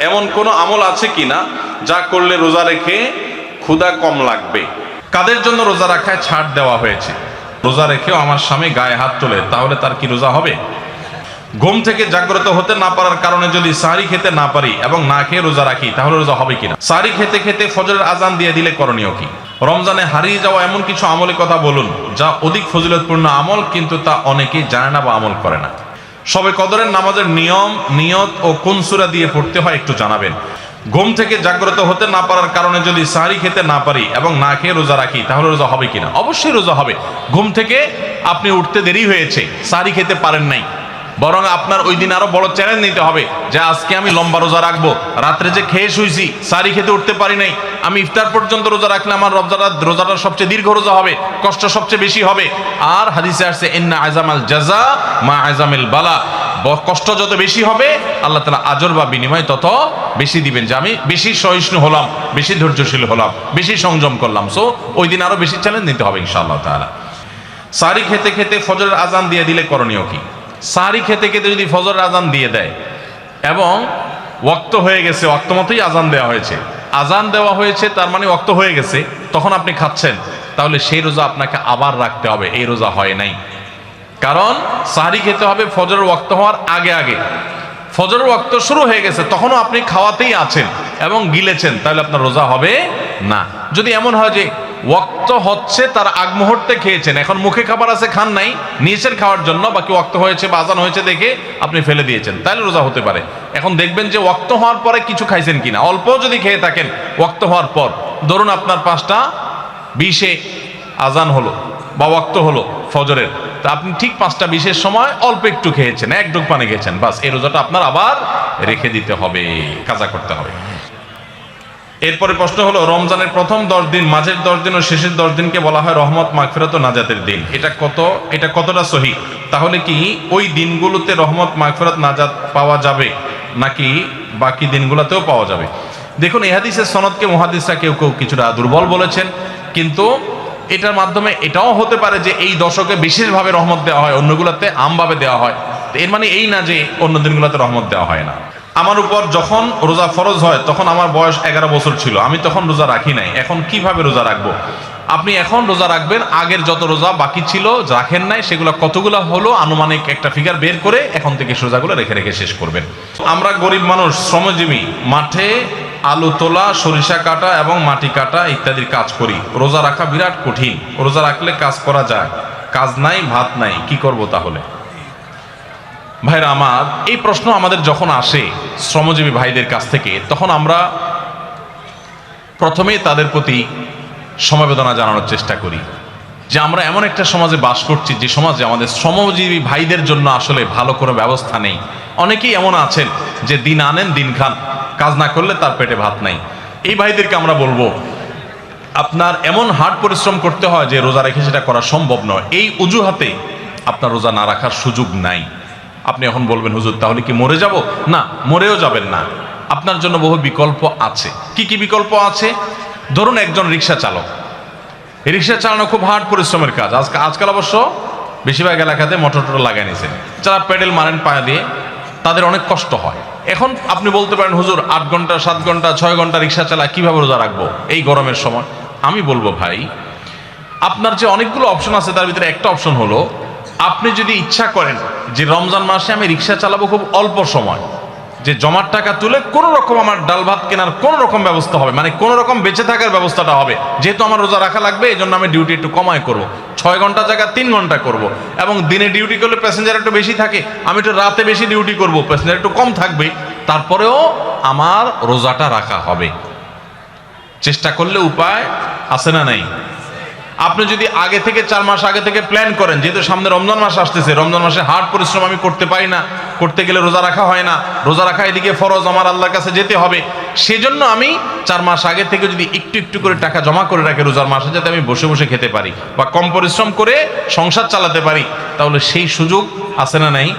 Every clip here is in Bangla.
এমন কোনো আমল আছে কিনা যা করলে রোজা রেখে ক্ষুধা কম লাগবে? কাদের জন্য রোজা রাখায় ছাড় দেওয়া হয়েছে? রোজা রেখেও আমার স্বামী গায়ে হাত তোলে, তাহলে তার কি রোজা হবে? ঘুম থেকে জাগ্রত হতে না পারার কারণে যদি সাহরি খেতে না পারি এবং না খেয়ে রোজা রাখি, তাহলে রোজা হবে কিনা? সাহরি খেতে খেতে ফজরের আজান দিয়ে দিলে করণীয় কি? রমজানে হারিয়ে যাওয়া এমন কিছু আমলের কথা বলুন যা অধিক ফজিলতপূর্ণ আমল, কিন্তু তা অনেকেই জানে না বা আমল করে না। শবে কদরের নামাজের নিয়ম, নিয়ত ও কোন সূরা দিয়ে পড়তে হয় একটু জানাবেন। ঘুম থেকে জাগ্রত হতে না পারার কারণে যদি সাহরি খেতে না পারি এবং না খেয়ে রোজা রাখি, তাহলে রোজা হবে কিনা? অবশ্যই রোজা হবে। ঘুম থেকে আপনি উঠতে দেরি হয়েছে, সাহরি খেতে পারেন নাই, বরং আপনার ওই দিন আরো বড় চ্যালেঞ্জ নিতে হবে যে আজকে আমি লম্বা রোজা রাখবো। রাত্রে যে খেয়ে শুইছি, সাহরি খেতে উঠতে পারি নাই, আমি ইফতার পর্যন্ত রোজা রাখলে আমার রোজাটা সবচেয়ে দীর্ঘ রোজা হবে, কষ্ট সবচেয়ে বেশি হবে। আর হাদিসে আসছে ইন্না আযামাল জাযা মা আযামিল বালা, কষ্ট যত বেশি হবে আল্লাহ তাআলা আজর বা বিনিময় তত বেশি দিবেন। যে আমি বেশি সহিষ্ণু হলাম, বেশি ধৈর্যশীল হলাম, বেশি সংযম করলাম, সো ওই দিন আরো বেশি চ্যালেঞ্জ নিতে হবে ইনশাআল্লাহ তাআলা। সাহরি খেতে খেতে ফজরের আজান দিয়ে দিলে করণীয় কি? সাহরি খেতে খেতে যদি ফজরের আজান দিয়ে দেয় এবং ওয়াক্ত হয়ে গেছে, ওয়াক্ত মতোই আজান দেওয়া হয়েছে, আজান দেওয়া হয়েছে তার মানে ওয়াক্ত হয়ে গেছে, তখন আপনি খাচ্ছেন, তাহলে সেই রোজা আপনাকে আবার রাখতে হবে, এই রোজা হয় নাই। কারণ সাহরি খেতে হবে ফজরের ওয়াক্ত হওয়ার আগে আগে। ফজরের ওয়াক্ত শুরু হয়ে গেছে, তখনও আপনি খাওয়াতেই আছেন এবং গিলেছেন, তাহলে আপনার রোজা হবে না। যদি এমন হয় যে ওয়াক্ত হচ্ছে তার আগ মুহূর্তে খেয়েছেন, এখন মুখে খাবার আছে, খান নাই, নিয়েছেন খাওয়ার জন্য, বাকি ওয়াক্ত হয়েছে বা আজান হয়েছে দেখে আপনি ফেলে দিয়েছেন, তাহলে রোজা হতে পারে। এখন দেখবেন যে ওয়াক্ত হওয়ার পরে কিছু খাইছেন কিনা, অল্প যদি খেয়ে থাকেন ওয়াক্ত হওয়ার পর, ধরুন আপনার 5:20 আজান হলো বা ওয়াক্ত হলো ফজরের, তা আপনি ঠিক 5:20 সময় অল্প একটু খেয়েছেন, এক ডুব পানি খেয়েছেন, বাস এই রোজাটা আপনার আবার রেখে দিতে হবে, কাজা করতে হবে। এরপরে প্রশ্ন হলো, রমজানের প্রথম 10 দিন, মাঝের 10 দিন ও শেষের 10 দিনকে বলা হয় রহমত, মাগফিরাত ও নাজাতের দিন, এটা কতটা সহি? তাহলে কি ওই দিনগুলোতে রহমত, মাগফিরাত, নাজাত পাওয়া যাবে নাকি বাকি দিনগুলোতেও পাওয়া যাবে? দেখুন, এই হাদিসের সনদকে মুহাদ্দিসরা কেউ কেউ কিছুটা দুর্বল বলেছেন, কিন্তু এটার মাধ্যমে এটাও হতে পারে যে এই দশকে বিশেষভাবে রহমত দেওয়া হয়, অন্যগুলোতে আমভাবে দেওয়া হয়। এর মানে এই না যে অন্য দিনগুলোতে রহমত দেওয়া হয় না। আমার উপর যখন রোজা ফরজ হয় তখন আমার বয়স 11 বছর ছিল, আমি তখন রোজা রাখি নাই, এখন কিভাবে রোজা রাখবো? আপনি এখন রোজা রাখবেন, আগের যত রোজা বাকি ছিল রাখেন নাই সেগুলো কতগুলো হলো আনুমানিক একটা ফিগার বের করে এখন থেকে রোজাগুলো রেখে রেখে শেষ করবেন। আমরা গরিব মানুষ, শ্রমজীবী, মাঠে আলু তোলা, সরিষা কাটা এবং মাটি কাটা ইত্যাদির কাজ করি, রোজা রাখা বিরাট কঠিন। রোজা রাখলে কাজ করা যায়, কাজ নাই, ভাত নাই, কি করব তাহলে? ভাইরা আমার, এই প্রশ্ন আমাদের যখন আসে শ্রমজীবী ভাইদের কাছ থেকে, তখন আমরা প্রথমেই তাদের প্রতি সমবেদনা জানানোর চেষ্টা করি যে আমরা এমন একটা সমাজে বাস করছি যে সমাজে আমাদের শ্রমজীবী ভাইদের জন্য আসলে ভালো কোনো ব্যবস্থা নেই। অনেকেই এমন আছেন যে দিন আনেন দিন খান, কাজ না করলে তার পেটে ভাত নাই। এই ভাইদেরকে আমরা বলবো, আপনার এমন হার্ড পরিশ্রম করতে হয় যে রোজা রেখে সেটা করা সম্ভব নয়, এই অজুহাতে আপনার রোজা না রাখার সুযোগ নাই। আপনি এখন বলবেন, হুজুর তাহলে কি মরে যাব? না, মরেও যাবেন না, আপনার জন্য বহু বিকল্প আছে। কি কি বিকল্প আছে? ধরুন একজন রিক্সা চালক, রিক্সা চালানো খুব হার্ড পরিশ্রমের কাজ। আজকাল অবশ্য বেশিরভাগ এলাকাতে মোটর লাগাই নিয়েছেন, যারা প্যাডেল মারেন পায়ে দিয়ে, তাদের অনেক কষ্ট হয়। এখন আপনি বলতে পারেন, হুজুর 8 ঘন্টা 7 ঘন্টা 6 ঘন্টা রিক্সা চালা, কিভাবে রোজা রাখবো এই গরমের সময়? আমি বলবো, ভাই আপনার যে অনেকগুলো অপশন আছে তার ভিতরে একটা অপশন হলো, আপনি যদি ইচ্ছা করেন যে রমজান মাসে আমি রিক্সা চালাবো খুব অল্প সময়, যে জমার টাকা তুলে কোনো রকম আমার ডাল ভাত কেনার কোনো রকম ব্যবস্থা হবে, মানে কোনো রকম বেঁচে থাকার ব্যবস্থাটা হবে, যেহেতু আমার রোজা রাখা লাগবে এই জন্য আমি ডিউটি একটু কমায় করবো, 6 ঘন্টা জায়গা 3 ঘন্টা করব, এবং দিনে ডিউটি করলে প্যাসেঞ্জার একটু বেশি থাকে, আমি একটু রাতে বেশি ডিউটি করব, প্যাসেঞ্জার একটু কম থাকবে, তারপরেও আমার রোজাটা রাখা হবে। চেষ্টা করলে উপায় আছে না নাই? আপনি যদি আগে থেকে 4 মাস আগে থেকে প্ল্যান করেন, যেহেতু সামনে রমজান মাস আসতেছে, রমজান মাসে হার্ড পরিশ্রম আমি করতে পারি না, করতে গেলে রোজা রাখা হয় না, রোজা রাখা এদিকে ফরজ, আমার আল্লাহর কাছে যেতে হবে, সেজন্য আমি 4 মাস আগে থেকে যদি একটু একটু করে টাকা জমা করে রাখি রোজার মাসে, যাতে আমি বসে বসে খেতে পারি বা কম পরিশ্রম করে সংসার চালাতে পারি, তাহলে সেই সুযোগ আছে না নাই?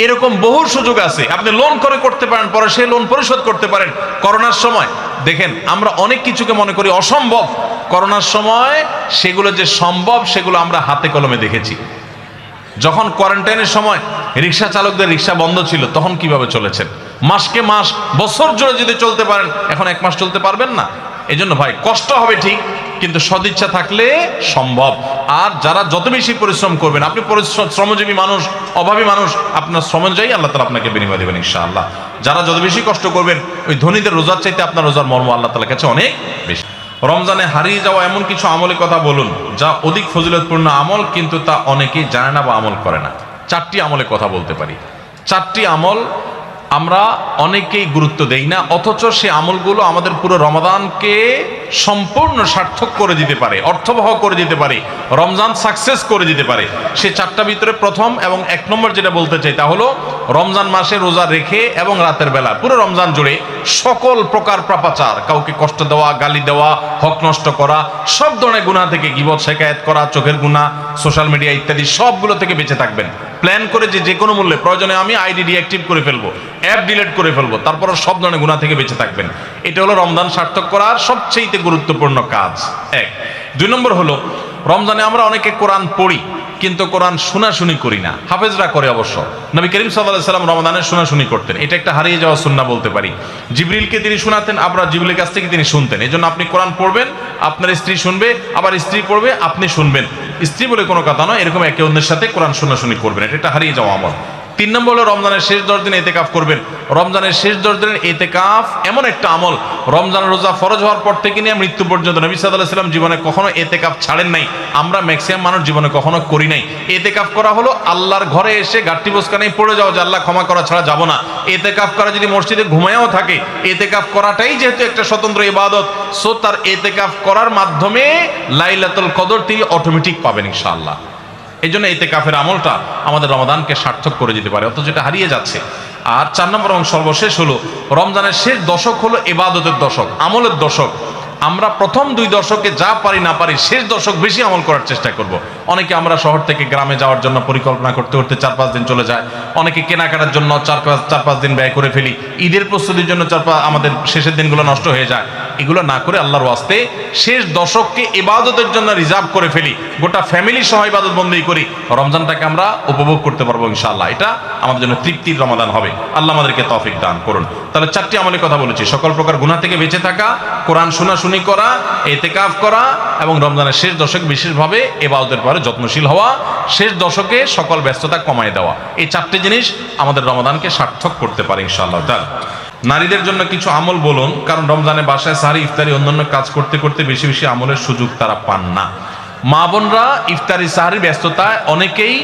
এরকম বহু সুযোগ আছে। আপনি লোন করে করতে পারেন, পরে সেই লোন পরিশোধ করতে পারেন। করোনার সময় দেখেন, আমরা অনেক কিছুকে মনে করি অসম্ভব, করোনার সময় সেগুলো যে সম্ভব সেগুলো আমরা হাতে কলমে দেখেছি। যখন কোয়ারেন্টাইনের সময় রিক্সা চালকদের রিক্সা বন্ধ ছিল, তখন কিভাবে চলেছেন? মাসকে মাস, বছর জুড়ে যদি চলতে পারেন, এখন এক মাস চলতে পারবেন না? এই জন্য ভাই কষ্ট হবে ঠিক, কিন্তু সদিচ্ছা থাকলে সম্ভব। আর যারা যত বেশি পরিশ্রম করবেন, আপনি শ্রমজীবী মানুষ, অভাবী মানুষ, আপনার শ্রম অনুযায়ী আল্লাহ তাআলা আপনাকে বিনিময় দেবেন ইনশাআল্লাহ। যারা যত বেশি কষ্ট করবেন, ওই ধনীদের রোজার চাইতে আপনার রোজার মর্ম আল্লাহ তাআলার কাছে অনেক বেশি। রমজানে হারিয়ে যাওয়া এমন কিছু আমলের কথা বলুন যা অধিক ফজিলতপূর্ণ আমল, কিন্তু তা অনেকেই জানে না বা আমল করে না। 4টি আমলের কথা বলতে পারি। 4টি আমল আমরা অনেকেই গুরুত্ব দেই না, অথচ সে আমলগুলো আমাদের পুরো রমাদানকে সম্পূর্ণ সার্থক করে দিতে পারে, অর্থবহ করে দিতে পারে, রমজান সাকসেস করে দিতে পারে। সে 4টার ভিতরে প্রথম এবং 1 নম্বর যেটা বলতে চাই তা হলো, রমজান মাসে রোজা রেখে এবং রাতের বেলা পুরো রমজান জুড়ে সকল প্রকার পাপাচার, কাউকে কষ্ট দেওয়া, গালি দেওয়া, হক নষ্ট করা, সব ধরনের গুনাহ থেকে, গীবত শেকায়েত করা, চোখের গুনাহ, সোশ্যাল মিডিয়া ইত্যাদি সবগুলো থেকে বেঁচে থাকবেন। প্ল্যান করে যে কোনো মূল্যে, প্রয়োজনে আমি আইডি ডিঅ্যাক্টিভ করে ফেলবো, অ্যাপ ডিলিট করে ফেলবো, তারপর সব ধরনের গুনাহ থেকে বেঁচে থাকবেন। এটা হলো রমজান সার্থক করার সবচেয়ে গুরুত্বপূর্ণ কাজ। 1। 2 নম্বর হলো, রমজানে আমরা অনেকে কোরআন পড়ি, কিন্তু কোরআন শোনাশুনি করি না। হাফেজরা করে অবশ্য। নবী করিম সাল্লাল্লাহু আলাইহি সাল্লাম রমাদানের শোনাশুনি করতেন। এটা একটা হারিয়ে যাওয়া সুন্নাহ বলতে পারি। জিবরিলকে তিনি শোনাতেন, আবার জিবরিলের কাছ থেকে তিনি শুনতেন। এই জন্য আপনি কোরআন পড়বেন, আপনার স্ত্রী শুনবে, আবার স্ত্রী পড়বে, আপনি শুনবেন। স্ত্রী বলে কোনো কথা নয়, এরকম একে অন্যের সাথে কোরআন শোনাশুনি করবেন। এটা একটা হারিয়ে যাওয়া আমল। 3 নম্বর হলো, রমজানের শেষ 10 দিন এতেকাফ করবেন। রমজানের শেষ 10 দিনের এতেকাফ এমন একটা আমল, রমজান রোজা ফরজ হওয়ার পর থেকে নিয়ে মৃত্যু পর্যন্ত নবী সাল্লাল্লাহু আলাইহি সাল্লাম জীবনে কখনো এতেকাফ ছাড়েন নাই। আমরা ম্যাক্সিমাম মানুষ জীবনে কখনো করি নাই। এতেকাফ করা হলো আল্লাহর ঘরে এসে গাঁটটি বোসকা নেই পড়ে যাও যে আল্লাহ ক্ষমা করা ছাড়া যাব না। এতেকাফ করা যদি মসজিদে ঘুমায়ও থাকে, এতেকাফ করাটাই যেহেতু একটা স্বতন্ত্র ইবাদত, সো তার এতেকাফ করার মাধ্যমে লাইলাতুল কদর তিনি অটোমেটিক পাবেন ইনশাআল্লাহ। এই জন্য ইতিকাফের আমলটা আমাদের রমাদানকে সার্থক করে দিতে পারে, অথচ এটা হারিয়ে যাচ্ছে। আর 4 নম্বর এবং সর্বশেষ হলো, রমজানের শেষ দশক হলো ইবাদতের দশক, আমলের দশক। আমরা প্রথম 2 দশকে যা পারি না পারি, শেষ দশক বেশি আমল করার চেষ্টা করব। অনেকে আমরা শহর থেকে গ্রামে যাওয়ার জন্য পরিকল্পনা করতে করতে 4-5 দিন চলে যায়। অনেকে কেনাকাটার জন্য 4-5 দিন ব্যয় করে ফেলি। ঈদের প্রস্তুতির জন্য আমাদের শেষের দিনগুলো নষ্ট হয়ে যায়। এগুলো না করে আল্লাহর ওয়াস্তে শেষ দশককে ইবাদতের জন্য রিজার্ভ করে ফেলি, গোটা ফ্যামিলি সহ ইবাদত বন্দেগী করি, রমজানটাকে আমরা উপভোগ করতে পারবো ইনশাআল্লাহ। এটা আমাদের জন্য তৃপ্তির রমাদান হবে। আল্লাহ আমাদেরকে তৌফিক দান করুন। তাহলে 4টি আমলের কথা বলেছি, সকল প্রকার গুনাহ থেকে বেঁচে থাকা, কোরআন শোনাশুনি করা, ইতিকাফ করা এবং রমজানের শেষ দশক বিশেষভাবে ইবাদতের পরে যত্নশীল হওয়া, শেষ দশকে সকল ব্যস্ততা কমায় দেওয়া। এই 4টি জিনিস আমাদের রমাদানকে সার্থক করতে পারে ইনশাআল্লাহ তাআলা। নারীদের জন্য কিছু আমল বলুন, কারণ রমজানে বাসায় সাহারি, ইফতারি, অন্যান্য কাজ করতে করতে বেশি বেশি আমলের সুযোগ তারা পান না। মা বোনরা ইফতারি সাহারি ব্যস্ততায় অনেকেই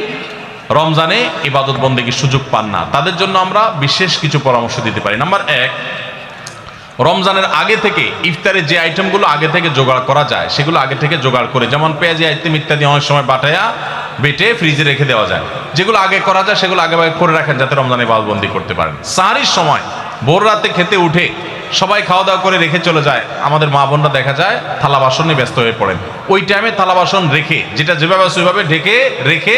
রমজানে ইবাদত বন্দেগীর সুযোগ পান না, তাদের জন্য আমরা বিশেষ কিছু পরামর্শ দিতে পারি। নাম্বার 1, রমজানের আগে থেকে ইফতারের যে আইটেমগুলো আগে থেকে জোগাড় করা যায় সেগুলো আগে থেকে জোগাড় করে, যেমন পেঁয়াজি আইটেম ইত্যাদি অনেক সময় বাটায়া বেটে ফ্রিজে রেখে দেওয়া যায়। যেগুলো আগে করা যায় সেগুলো আগে করে রাখেন, যাতে রমজানে ইবাদতবন্দি করতে পারেন। সাহারির সময় ভোর রাতে খেতে উঠে সবাই খাওয়া দাওয়া করে রেখে চলে যায়, আমাদের মা বোনরা দেখা যায় থালা বাসন নিয়ে ব্যস্ত হয়ে পড়েন। ওই টাইমে থালা বাসন রেখে, যেটা যেভাবে সেভাবে ঢেকে রেখে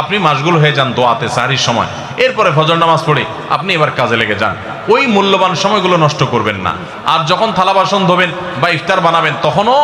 আপনি মাশগুল হয়ে যান দোয়াতে সাহারির সময়। এরপরে ফজর নামাজ পড়ে আপনি এবার কাজে লেগে যান। ওই মূল্যবান সময়গুলো নষ্ট করবেন না। আর যখন থালা বাসন ধোবেন বা ইফতার বানাবেন, তখনও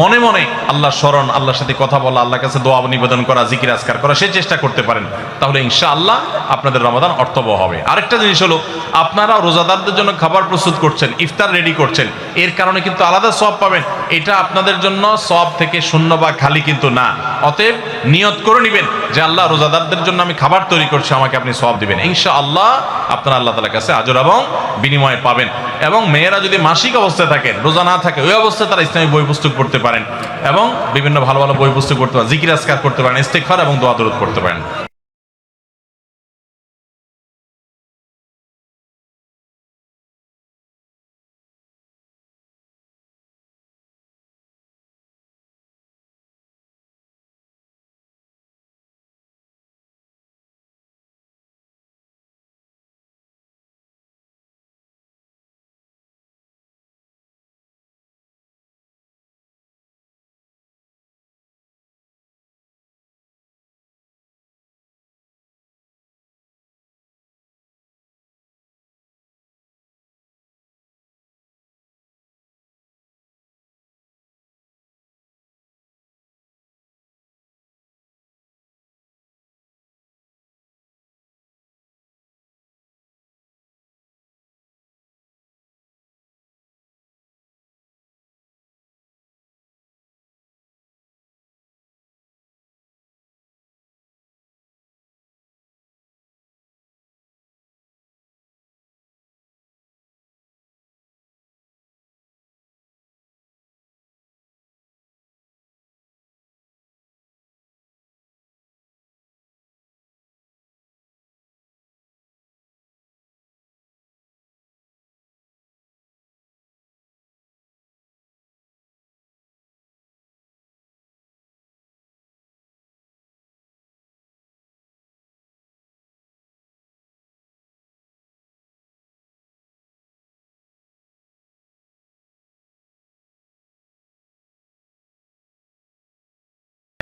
মনে মনে আল্লাহর স্মরণ, আল্লাহর সাথে কথা বলা, আল্লাহর কাছে দোয়া নিবেদন করা, জিকির আজকার করা, সে চেষ্টা করতে পারেন। তাহলে ইনশাআল্লাহ আপনাদের রমাদান অর্থবহ হবে। আরেকটা জিনিস হলো, আপনারা রোজাদারদের জন্য খাবার প্রস্তুত করছেন, ইফতার রেডি করছেন, এর কারণে কিন্তু আলাদা সওয়াব পাবেন। এটা আপনাদের জন্য সওয়াব থেকে শূন্য বা খালি কিন্তু না। অতএব নিয়ত করে নেবেন যে আল্লাহ, রোজাদারদের জন্য আমি খাবার তৈরি করছি, আমাকে আপনি সওয়াব দিবেন। ইনশাআল্লাহ আপনারা আল্লাহ তাআলার কাছে আজর এবং বিনিময় পাবেন। এবং মেয়েরা যদি মাসিক অবস্থায় থাকেন, রোজা না থাকে, ওই অবস্থায় তারা ইসলামিক বই পুস্তক পড়তে পারেন এবং বিভিন্ন ভালো ভালো বই পুস্তক পড়তে পারেন, জিকির আজকার করতে পারেন, ইস্তেগফার এবং দোয়া দরুদ পড়তে পারেন।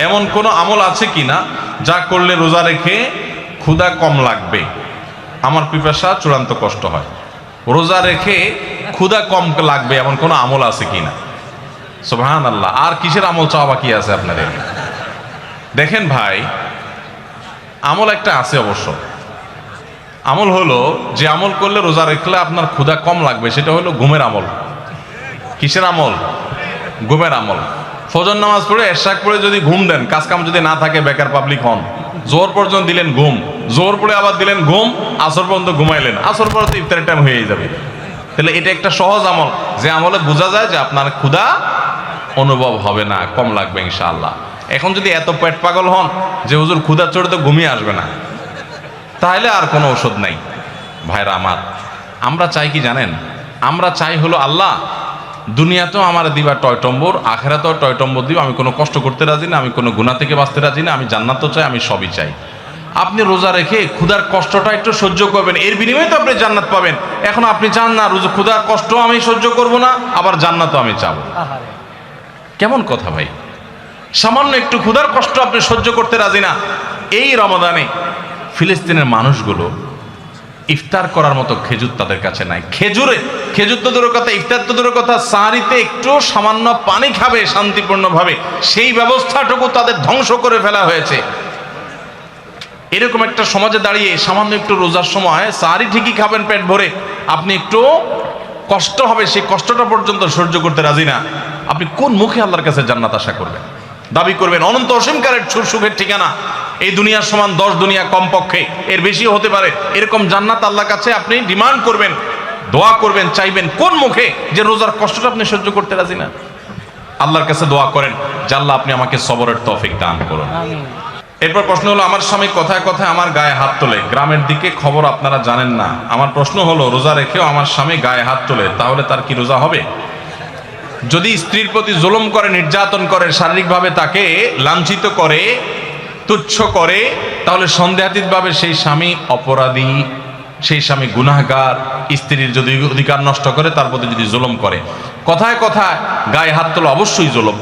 এমন কোনো আমল আছে কিনা যা করলে রোজা রেখে ক্ষুধা কম লাগবে? আমার পিপাসা চূড়ান্ত কষ্ট হয়, রোজা রেখে ক্ষুধা কম লাগবে এমন কোনো আমল আছে কিনা? সুবহানাল্লাহ। আর কিসের আমল চাওয়া বাকি আছে আপনাদের? দেখেন ভাই, আমল একটা আছে অবশ্য। আমল হলো, যে আমল করলে রোজা রাখলে আপনার ক্ষুধা কম লাগবে, সেটা হলো ঘুমের আমল। কিসের আমল? ঘুমের আমল। ফজর নামাজ পড়ে এশাক পড়ে যদি ঘুম দেন, কাজ কাম যদি না থাকে, বেকার পাবলিক হন, জোহর পর্যন্ত দিলেন ঘুম, জোহর পড়ে আবার দিলেন ঘুম, আসর পর্যন্ত ঘুমাইলেন, আসর পরে তো ইফতারের টাইম হয়ে যাবে। তাহলে এটা একটা সহজ আমল, যে আমলে বোঝা যায় যে আপনার ক্ষুধা অনুভব হবে না, কম লাগবে ইনশাআল্লাহ। এখন যদি এত পেট পাগল হন যে হুজুর ক্ষুধা চড়ে তো ঘুমিয়ে আসবে না, তাহলে আর কোনো ওষুধ নাই। ভাইরা আমার, আমরা চাই কি জানেন? আমরা চাই হলো আল্লাহ দুনিয়াতেও আমার দিবা টয়টম্বর, আখেরাতেও টয়টম্বর দিব। আমি কোনো কষ্ট করতে রাজি না, আমি কোনো গুনাহ থেকে বাঁচতে রাজি না, আমি জান্নাতও চাই, আমি সবই চাই। আপনি রোজা রেখে ক্ষুধার কষ্টটা একটু সহ্য করবেন, এর বিনিময়ে তো আপনি জান্নাত পাবেন। এখন আপনি চান না ক্ষুধার কষ্ট আমি সহ্য করব না, আবার জান্নাতও আমি চাবো। কেমন কথা ভাই? সামান্য একটু ক্ষুধার কষ্ট আপনি সহ্য করতে রাজি না। এই রমাদানে ফিলিস্তিনের মানুষগুলো ইফতার করার মতো খেজুর তাদের কাছে নাই। খেজুর তো দূরের কথা, ইফতার তো দূরের কথা, সাহারিতে একটু সামান্য পানি খাবে শান্তিপূর্ণভাবে, সেই ব্যবস্থাটুকু তাদের ধ্বংস করে ফেলা হয়েছে। এরকম একটা সমাজে দাঁড়িয়ে সামান্য একটু রোজার সময় সাহারি ঠিকই খাবেন পেট ভরে, আপনি একটু কষ্ট হবে, সেই কষ্টটা পর্যন্ত সহ্য করতে রাজি না। আপনি কোন মুখে আল্লাহর কাছে জান্নাত আশা করবেন, দাবি করবেন? অনন্ত অসীমকারের সুখের ঠিকানা এই দুনিয়ার সমান 10 দুনিয়া কমপক্ষে, এর বেশিও হতে পারে, এরকম জান্নাত আল্লাহর কাছে আপনি ডিমান্ড করবেন, দোয়া করবেন, চাইবেন কোন মুখে? যে রোজার কষ্টটা আপনি সহ্য করতে রাজি না। আল্লাহর কাছে দোয়া করেন যে আল্লাহ আপনি আমাকে সবরের তৌফিক দান করুন। এরপর প্রশ্ন হলো, আমার স্বামী কথায় কথায় আমার গায়ে হাত তোলে, গ্রামের দিকে খবর আপনারা জানেন না। আমার প্রশ্ন হলো, রোজা রেখেও আমার স্বামী গায়ে হাত তোলে, তাহলে তার কি রোজা হবে? যদি স্ত্রীর প্রতি জুলুম করে, নির্যাতন করে, শারীরিকভাবে তাকে লাঞ্ছিত করে, তুচ্ছ করে, তাহলে সন্দেহাতীতভাবে সেই স্বামী অপরাধী, সেই স্বামী গুনাহগার। স্ত্রীর যদি অধিকার নষ্ট করে, তার প্রতি যদি জুলুম করে, কথায় কথায় গায়ে হাত তোলা অবশ্যই জুলুম।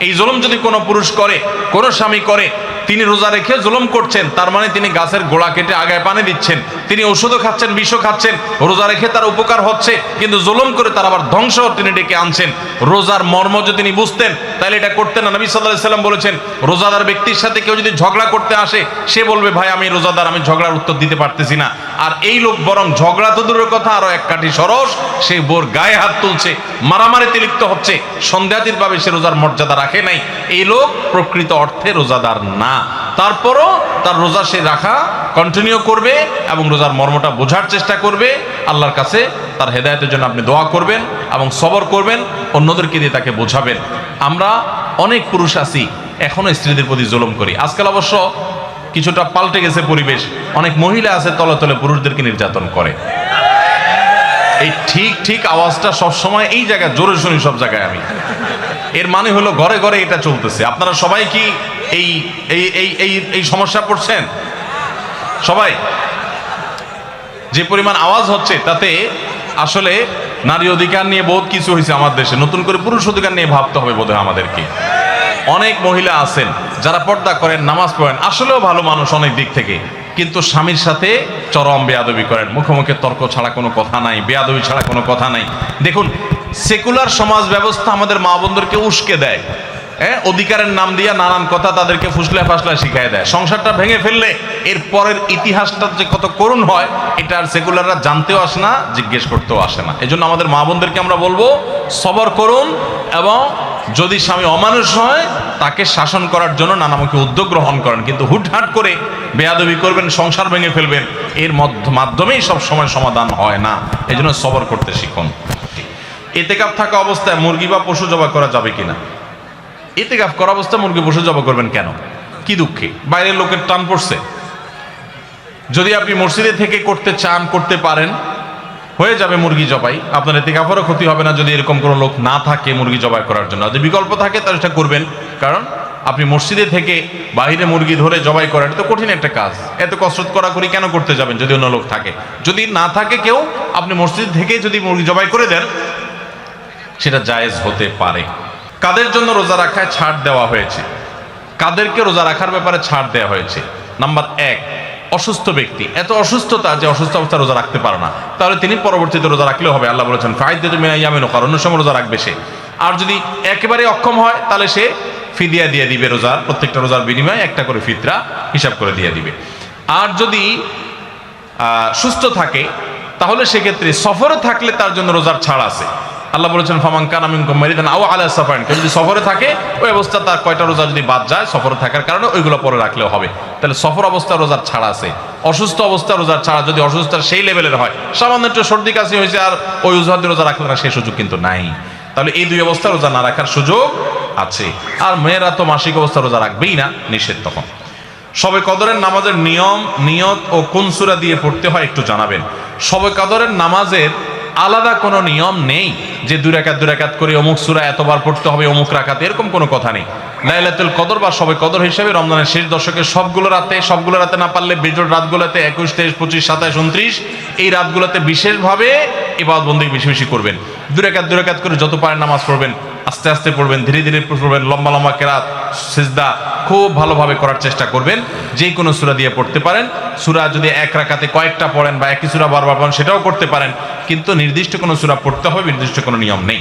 এই জুলুম যদি কোনো পুরুষ করে, কোনো স্বামী করে, তিনি রোজা রেখে জুলুম করছেন, তার মানে তিনি গাছের গোড়া কেটে আগায় পানি দিচ্ছেন, তিনি ওষুধও খাচ্ছেন, বিষও খাচ্ছেন। রোজা রেখে তার উপকার হচ্ছে, কিন্তু জুলুম করে তার আবার ধ্বংস তিনি ডেকে আনছেন। রোজার মর্ম যদি তিনি বুঝতেন, তাহলে এটা করতেন না। নবী সাল্লাল্লাহু আলাইহি সাল্লাম বলেছেন, রোজাদার ব্যক্তির সাথে কেউ যদি ঝগড়া করতে আসে, সে বলবে ভাই আমি রোজাদার, আমি ঝগড়ার উত্তর দিতে পারতেছি না। আর এই লোক বরং ঝগড়া তো দূরের কথা, আরো এক কাঠি সরস, সে বোর গায়ে হাত তুলছে, মারামারিতে লিপ্ত হচ্ছে, সন্দেহাতীতভাবে সে রোজার মর্যাদা রাখে নাই। এই লোক প্রকৃত অর্থে রোজাদার না। তারপরও তার রোজা সে রাখা কন্টিনিউ করবে এবং রোজার মর্মটা বোঝার চেষ্টা করবে। আল্লাহর কাছে তার হেদায়েতের জন্য আপনি দোয়া করবেন এবং সবর করবেন, অন্যদেরকে দিয়ে তাকে বোঝাবেন। আমরা অনেক পুরুষ আছি এখনো স্ত্রীদের প্রতি জুলুম করি। আজকাল অবশ্য কিছুটা পাল্টে গেছে পরিবেশ, অনেক মহিলা আছে তলে তলে পুরুষদেরকে নির্যাতন করে। এই ঠিক ঠিক আওয়াজটা সবসময় এই জায়গায় জোরে শুনি, সব জায়গায় আমি। এর মানে হলো ঘরে ঘরে এটা চলতেছে। আপনারা সবাই কি এই এই এই এই এই সমস্যা পড়ছেন? সবাই? যে পরিমাণ আওয়াজ হচ্ছে তাতে আসলে নারী অধিকার নিয়ে বহুত কিছু হয়েছে আমার দেশে, নতুন করে পুরুষ অধিকার নিয়ে ভাবতে হবে বোধহয় আমাদেরকে। অনেক মহিলা আছেন যারা পর্দা করেন, নামাজ পড়েন, আসলেও ভালো মানুষ অনেক দিক থেকে, কিন্তু স্বামীর সাথে চরম বেয়াদবি করেন। মুখে মুখে তর্ক ছাড়া কোনো কথা নাই, বেয়াদবি ছাড়া কোনো কথা নাই। দেখুন, সেকুলার সমাজ ব্যবস্থা আমাদের মা বোনদেরকে উস্কে দেয়, অধিকারের নাম দিয়ে নানান কথা তাদেরকে ফুসলা ফাসলা শিখায় দেয়। সংসারটা ভেঙে ফেললে এর পরের ইতিহাসটা যে কত করুণ হয়, এটা আর সেকুলাররা জানতেও আসে না, জিজ্ঞেস করতেও আসে না। এজন্য আমাদের মা বোনদেরকে আমরা বলবো, সবর করুন এবং যদি স্বামী অমানুষ হয় তাকে শাসন করার জন্য নানামুখী উদ্যোগ গ্রহণ করেন, কিন্তু হুটহাট করে বেয়াদবি করবেন, সংসার ভেঙে ফেলবেন, এর মাধ্যমেই সব সময় সমাধান হয় না। এজন্য সবর করতে শিখুন। ইতিকাফ থাকা অবস্থায় মুরগি বা পশু জবাই করা যাবে কিনা? ইতিকাফ করা অবস্থায় মুরগি পশু জবাই করবেন কেন? কি দুঃখে? বাইরের লোকের টান পড়ছে? যদি আপনি মসজিদে থেকে করতে চান, করতে পারেন, হয়ে যাবে মুরগি জবাই, আপনার ইতিকাফেরও ক্ষতি হবে না যদি এরকম কোনো লোক না থাকে মুরগি জবাই করার জন্য। যদি বিকল্প থাকে তাহলে সেটা করবেন, কারণ আপনি মসজিদে থেকে বাইরে মুরগি ধরে জবাই করা এটা তো কঠিন একটা কাজ, এত কসরত করি কেন করতে যাবেন যদি অন্য লোক থাকে? যদি না থাকে কেউ, আপনি মসজিদ থেকে যদি মুরগি জবাই করে দেন সেটা জায়েজ হতে পারে। কাদের জন্য রোজা রাখায় ছাড় দেওয়া হয়েছে? কাদেরকে রোজা রাখার ব্যাপারে ছাড় দেওয়া হয়েছে? নাম্বার 1, অসুস্থ ব্যক্তি। এত অসুস্থতা যে অসুস্থ অবস্থা রোজা রাখতে পারে না, তাহলে তিনি পরবর্তীতে রোজা রাখলেও হবে। আল্লাহ বলেছেন ফাইদ্দাতু মিন আইয়ামিন উখর, অন্য সময় রোজা রাখবে সে। আর যদি একেবারে অক্ষম হয় তাহলে সে ফিদিয়া দিয়ে দিবে, রোজার প্রত্যেকটা রোজার বিনিময়ে একটা করে ফিতরা হিসাব করে দিয়ে দিবে। আর যদি সুস্থ থাকে তাহলে সেক্ষেত্রে সফরে থাকলে তার জন্য রোজার ছাড় আছে। আল্লাহ বলেছেন ফামান কানা মিনকুম মারিদান আও আলা সাফারিন, কেউ যদি সফরে থাকে ওই অবস্থা তার কয়টা রোজা যদি বাদ যায় সফরে থাকার কারণে, ওইগুলো পরে রাখলেও হবে। তাহলে সফর অবস্থা রোজার ছাড় আছে। অসুস্থ অবস্থা রোজার ছাড়া, যদি অসুস্থতা সেই লেভেলের হয়, সামান্য একটু সর্দি কাশি হয়েছে আর ওই অজুহাতে রোজা রাখলে না, সেই সুযোগ কিন্তু নাই। তাহলে এই দুই অবস্থা রোজা না রাখার সুযোগ আছে। আর মেয়েরা তো মাসিক অবস্থা রোজা রাখবেই না, নিষেধ তখন। শবে কদরের নামাজের নিয়ম, নিয়ত ও কোন সূরা দিয়ে পড়তে হয় একটু জানাবেন। শবে কদরের নামাজের আলাদা কোনো নিয়ম নেই যে 2 রাকাত করে অমুক সূরা এতবার পড়তে হবে অমুক রাকাতে, এরকম কোনো কথা নেই। লাইলাতুল কদর বা শবে কদর হিসেবে রমজানের শেষ দশকের সবগুলো রাতে না পারলে বিজোড় রাতগুলোতে 21, 23, 25, 27, 29 এই রাতগুলোতে বিশেষভাবে ইবাদত বন্দেগী বেশি বেশি করবেন। 2 রাকাত করে যত পারেন নামাজ পড়বেন, আস্তে আস্তে পড়বেন, ধীরে ধীরে পড়বেন, লম্বা লম্বা কেরাত সিজদা খুব ভালোভাবে করার চেষ্টা করবেন। যে কোনো সূরা দিয়ে পড়তে পারেন। সূরা যদি 1 রাকাতে কয়েকটা পড়েন বা একই সূরা বারবার পড়েন সেটাও করতে পারেন, কিন্তু নির্দিষ্ট কোনো সূরা পড়তে হবে, নির্দিষ্ট কোনো নিয়ম নেই।